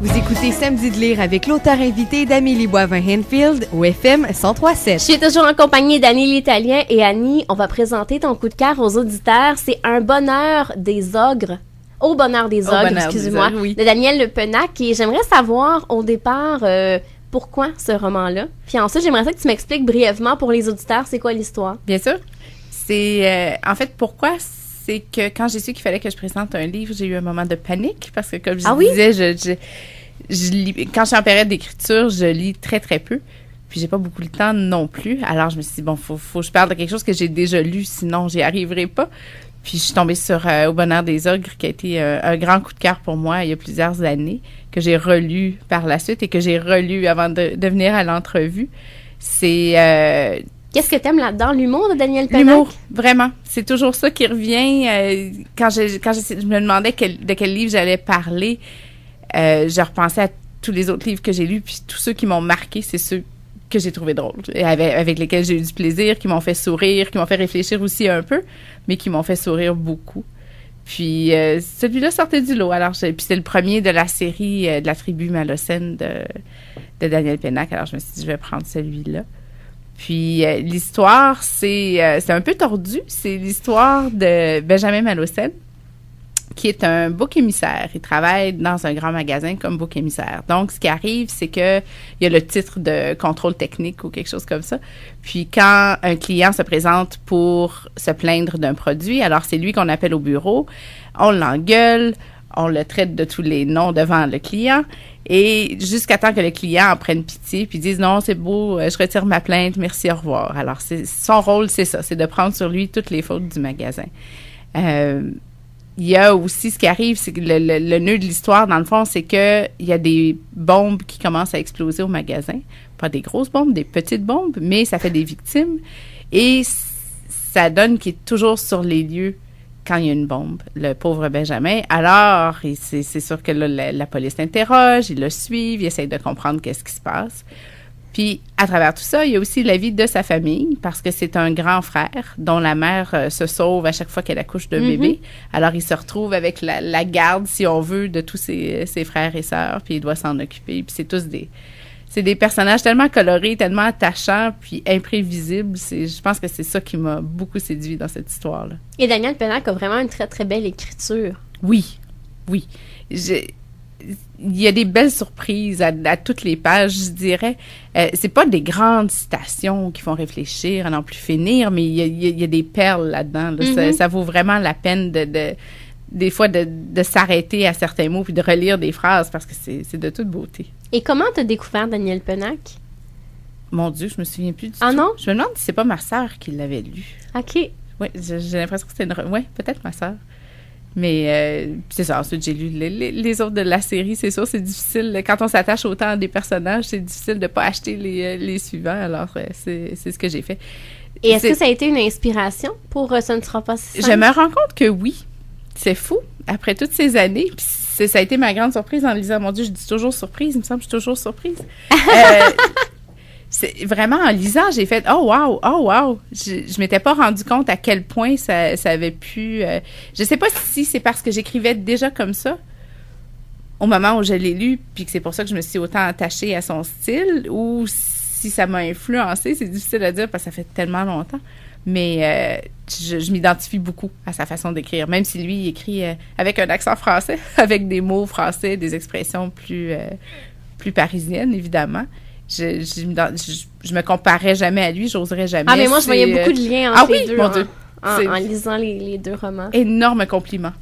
Vous écoutez Samedi de lire avec l'auteur invité d'Amélie Boivin-Henfield au FM 103.7. Je suis toujours en compagnie d'Annie l'Italien. Et Annie, on va présenter ton coup de cœur aux auditeurs. C'est Un bonheur des ogres. Au bonheur des ogres, excusez-moi, oui. De Daniel Le Pennac. Et j'aimerais savoir au départ pourquoi ce roman-là. Puis ensuite, j'aimerais ça que tu m'expliques brièvement pour les auditeurs, c'est quoi l'histoire? Bien sûr. C'est en fait pourquoi c'est que quand j'ai su qu'il fallait que je présente un livre, j'ai eu un moment de panique parce que comme je disais, je lis, quand je suis en période d'écriture, je lis très très peu. Puis j'ai pas beaucoup de temps non plus. Alors je me suis dit bon, faut que je parle de quelque chose que j'ai déjà lu, sinon j'y arriverai pas. Puis je suis tombée sur Au bonheur des ogres, qui a été un grand coup de cœur pour moi il y a plusieurs années, que j'ai relu par la suite et que j'ai relu avant de venir à l'entrevue. C'est qu'est-ce que t'aimes là-dedans? L'humour de Daniel Pennac? L'humour, vraiment. C'est toujours ça qui revient. Quand je me demandais de quel livre j'allais parler, je repensais à tous les autres livres que j'ai lus, puis tous ceux qui m'ont marqué, c'est ceux que j'ai trouvé drôles, avec lesquels j'ai eu du plaisir, qui m'ont fait sourire, qui m'ont fait réfléchir aussi un peu, mais qui m'ont fait sourire beaucoup. Puis celui-là sortait du lot. Alors, puis c'est le premier de la série de la tribu Malocène de Daniel Pennac. Alors, je me suis dit, je vais prendre celui-là. Puis l'histoire, c'est un peu tordu. C'est l'histoire de Benjamin Malocène, qui est un bouc émissaire. Il travaille dans un grand magasin comme bouc émissaire. Donc, ce qui arrive, c'est que il y a le titre de contrôle technique ou quelque chose comme ça. Puis, quand un client se présente pour se plaindre d'un produit, alors c'est lui qu'on appelle au bureau, on l'engueule, on le traite de tous les noms devant le client, et jusqu'à temps que le client en prenne pitié puis dise non, c'est beau, je retire ma plainte, merci, au revoir. Alors, son rôle, c'est ça, c'est de prendre sur lui toutes les fautes du magasin. Il y a aussi ce qui arrive, c'est que le nœud de l'histoire, dans le fond, c'est que il y a des bombes qui commencent à exploser au magasin. Pas des grosses bombes, des petites bombes, mais ça fait des victimes. Et ça donne qu'il est toujours sur les lieux quand il y a une bombe, le pauvre Benjamin. Alors, c'est sûr que là, la police l'interroge, ils le suivent, ils essayent de comprendre qu'est-ce qui se passe. Puis, à travers tout ça, il y a aussi la vie de sa famille, parce que c'est un grand frère dont la mère se sauve à chaque fois qu'elle accouche d'un bébé. Alors, il se retrouve avec la garde, si on veut, de tous ses frères et sœurs, puis il doit s'en occuper. Puis c'est tous des personnages tellement colorés, tellement attachants, puis imprévisibles. Je pense que c'est ça qui m'a beaucoup séduit dans cette histoire-là. Et Daniel Pennac a vraiment une très, très belle écriture. Oui. Il y a des belles surprises à toutes les pages, je dirais. C'est pas des grandes citations qui font réfléchir à n'en plus finir, mais il y a des perles là-dedans. Là. Ça vaut vraiment la peine des fois de s'arrêter à certains mots puis de relire des phrases parce que c'est de toute beauté. Et comment t'as découvert Daniel Pennac? Mon Dieu, je me souviens plus du tout. Ah non? Je me demande si c'est pas ma sœur qui l'avait lu. OK. Oui, j'ai l'impression que c'était oui, peut-être ma sœur. Mais c'est ça, ensuite j'ai lu les autres de la série, c'est sûr, c'est difficile. Quand on s'attache autant à des personnages, c'est difficile de ne pas acheter les suivants, alors c'est ce que j'ai fait. Et est-ce que ça a été une inspiration pour Ce ne sera pas si simple? Je me rends compte que oui, c'est fou, après toutes ces années, puis ça a été ma grande surprise en lisant, mon Dieu, je dis toujours surprise, il me semble que je suis toujours surprise. C'est vraiment en lisant, j'ai fait oh wow. Je m'étais pas rendu compte à quel point ça avait pu. Je sais pas si c'est parce que j'écrivais déjà comme ça au moment où je l'ai lu, puis que c'est pour ça que je me suis autant attachée à son style, ou si ça m'a influencée, c'est difficile à dire parce que ça fait tellement longtemps. Mais je m'identifie beaucoup à sa façon d'écrire, même si lui il écrit avec un accent français, avec des mots français, des expressions plus parisiennes évidemment. Je me comparais jamais à lui, j'oserais jamais. Ah, mais moi, je voyais beaucoup de liens entre les deux. Mon Dieu. En lisant les deux romans. Énorme compliment.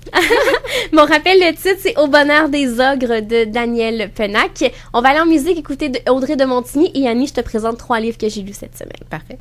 Mon rappel, le titre, c'est Au bonheur des ogres de Daniel Pennac. On va aller en musique écouter Audrey de Montigny et Annie, je te présente 3 livres que j'ai lus cette semaine. Parfait.